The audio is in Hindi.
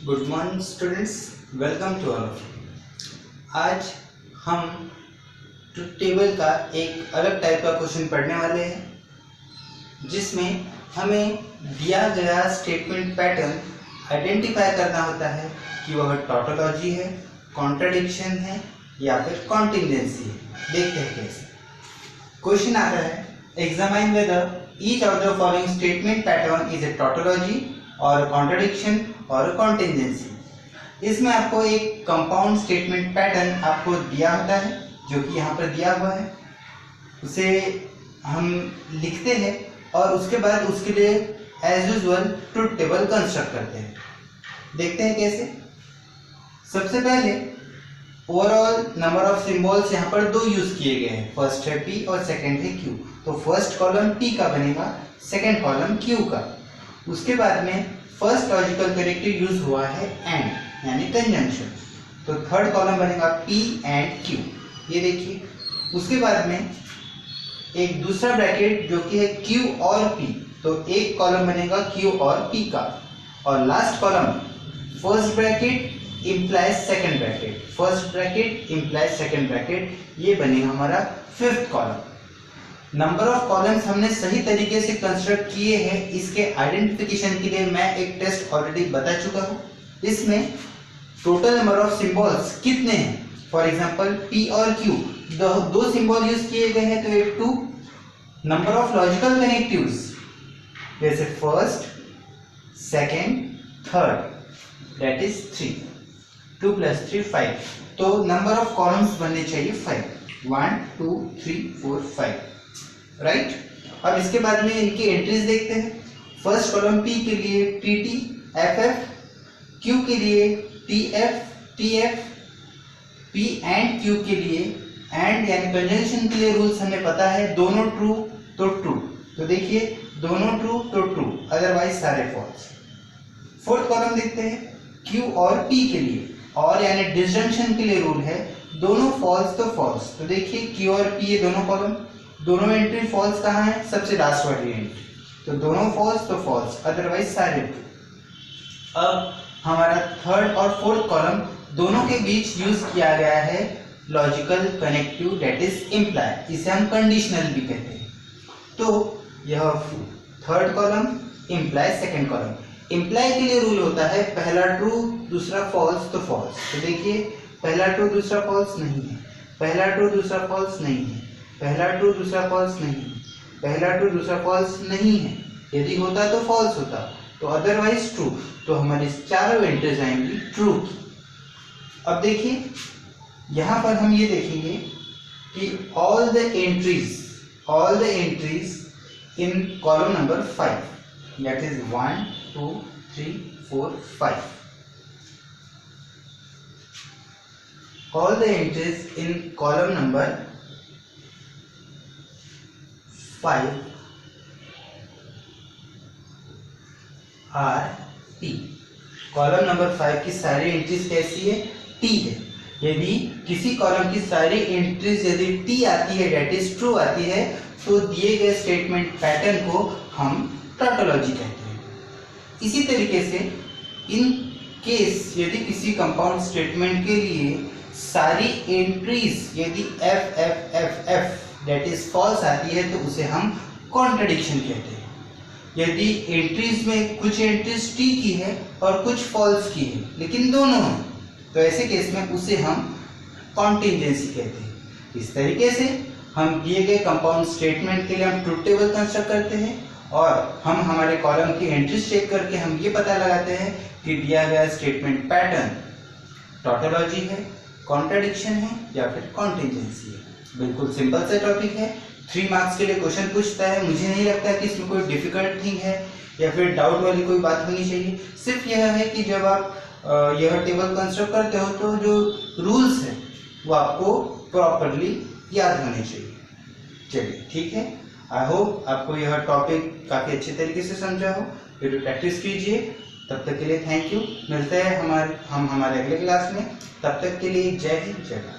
Good morning students, welcome to all of you. आज हम ट्रुथ टेबल का एक अलग टाइप का क्वेश्चन पढ़ने वाले हैं, जिसमें हमें दिया गया स्टेटमेंट पैटर्न आइडेंटिफाई करना होता है कि वह टॉटोलॉजी है, कॉन्ट्रडिक्शन है या फिर कॉन्टिजेंसी है। देखते हैं कैसे। क्वेश्चन आता है, examine whether each of the following statement pattern is a tautology और कॉन्ट्रडिक्शन और कॉन्टिजेंसी। इसमें आपको एक कंपाउंड स्टेटमेंट पैटर्न आपको दिया होता है, जो कि यहाँ पर दिया हुआ है। उसे हम लिखते हैं और उसके बाद उसके लिए as usual truth table construct करते हैं। देखते हैं कैसे। सबसे पहले ओवरऑल नंबर ऑफ सिंबल्स यहाँ पर दो यूज किए गए हैं, फर्स्ट है P और सेकंड है Q। तो फर्स्ट कॉलम P का बनेगा, सेकंड कॉलम Q का। उसके बाद में फर्स्ट लॉजिकल कैरेक्टर यूज हुआ है एंड यानी कंजंक्शन, तो थर्ड कॉलम बनेगा P एंड Q। ये देखिए। उसके बाद में एक दूसरा ब्रैकेट जो कि है Q और P, तो एक कॉलम बनेगा Q और P का। और last column first bracket implies second bracket, first bracket implies second bracket, ये बनेगा हमारा fifth column. Number of columns हमने सही तरीके से कंस्ट्रक्ट किए हैं। इसके आइडेंटिफिकेशन के लिए मैं एक टेस्ट ऑलरेडी बता चुका हूँ। इसमें टोटल नंबर ऑफ सिंबल्स कितने हैं, फॉर एग्जांपल P और Q, दो सिंबल यूज किए गए हैं तो ये 2। नंबर ऑफ लॉजिकल कनेक्टिव्स जैसे first, second, third, that is 3। 2 + 3 5, तो नंबर ऑफ कॉलम्स बनने चाहिए 5। 1 2 3 4 5, राइट। अब इसके बाद में इनकी एंट्रीज देखते हैं। फर्स्ट कॉलम P के लिए TT FF, Q के लिए TF TF, P and Q के लिए एंड यानी कंजंक्शन के लिए रूल्स हमें पता है, दोनों ट्रू तो ट्रू। तो देखिए, दोनों ट्रू तो ट्रू, अदरवाइज सारे फॉल्स। फोर्थ कॉलम देखते हैं Q और P के लिए, और यानी डिसजंक्शन के लिए रूल है दोनों फॉल्स तो फॉल्स। तो देखिए Q और P ये दोनों कॉलम, दोनों में एंट्री फॉल्स कहाँ है, सबसे लास्ट वाली एंट्री, तो दोनों फॉल्स तो फॉल्स, अदरवाइज सारे ट्रू। अब हमारा थर्ड और फोर्थ कॉलम दोनों के बीच यूज किया गया है logical connective, that is imply, इसे हम कंडीशनल भी कहते हैं। तो यह third column imply, second column. Imply के लिए रूल होता है पहला ट्रू दूसरा फॉल्स तो फॉल्स। तो देखिए, पहला ट्रू दूसरा फॉल्स नहीं है, पहला ट्रू दूसरा फॉल्स नहीं है, पहला ट्रू दूसरा फॉल्स नहीं है, पहला ट्रू दूसरा फॉल्स नहीं है। यदि होता तो फॉल्स होता, तो अदरवाइज ट्रू। तो हमारी चारों एंट्रीज आएंगी ट्रू की। अब देखिए, यहाँ पर हम ये देखेंगे कि all the entries in column number 5, that is 1 2 3 4 5, all the entries in column number 5 are T। Column number 5 की सारी एंट्रीज कैसी है, T है। यदि किसी कॉलम की सारी एंट्रीज यदि T आती है, डेट इज ट्रू आती है, तो दिए गए स्टेटमेंट पैटर्न को हम टॉटोलॉजी कहते हैं। इसी तरीके से इन केस यदि किसी कंपाउंड स्टेटमेंट के लिए सारी एंट्रीज यदि F F F F that is false आती है, तो उसे हम कॉन्ट्रडिक्शन कहते हैं। यदि एंट्रीज में कुछ एंट्रीज T की है और कुछ फॉल्स की है, लेकिन दोनों हैं, तो ऐसे केस में उसे हम कॉन्टिजेंसी कहते हैं। इस तरीके से हम दिए गए कंपाउंड स्टेटमेंट के लिए हम ट्रुथ टेबल कंस्ट्रक्ट करते हैं, और हम हमारे कॉलम की एंट्रीज चेक करके हम ये पता लगाते हैं कि दिया गया स्टेटमेंट पैटर्न टॉटोलॉजी है, कॉन्ट्रडिक्शन है या फिर कॉन्टिजेंसी है। बिल्कुल सिंपल सा टॉपिक है, 3 मार्क्स के लिए क्वेश्चन पूछता है। मुझे नहीं लगता कि इसमें कोई डिफिकल्ट थिंग है या फिर डाउट वाली कोई बात होनी चाहिए। सिर्फ यह है कि जब आप यह टेबल कंस्ट्रक्ट करते हो तो जो रूल्स है वो आपको प्रॉपरली याद होने चाहिए। चलिए ठीक है, आई होप आपको यह टॉपिक काफ़ी अच्छे तरीके से समझा हो। फिर प्रैक्टिस कीजिए। तब तक के लिए थैंक यू। मिलते हैं हम हमारे अगले क्लास में। तब तक के लिए जय हिंद, जय भारत।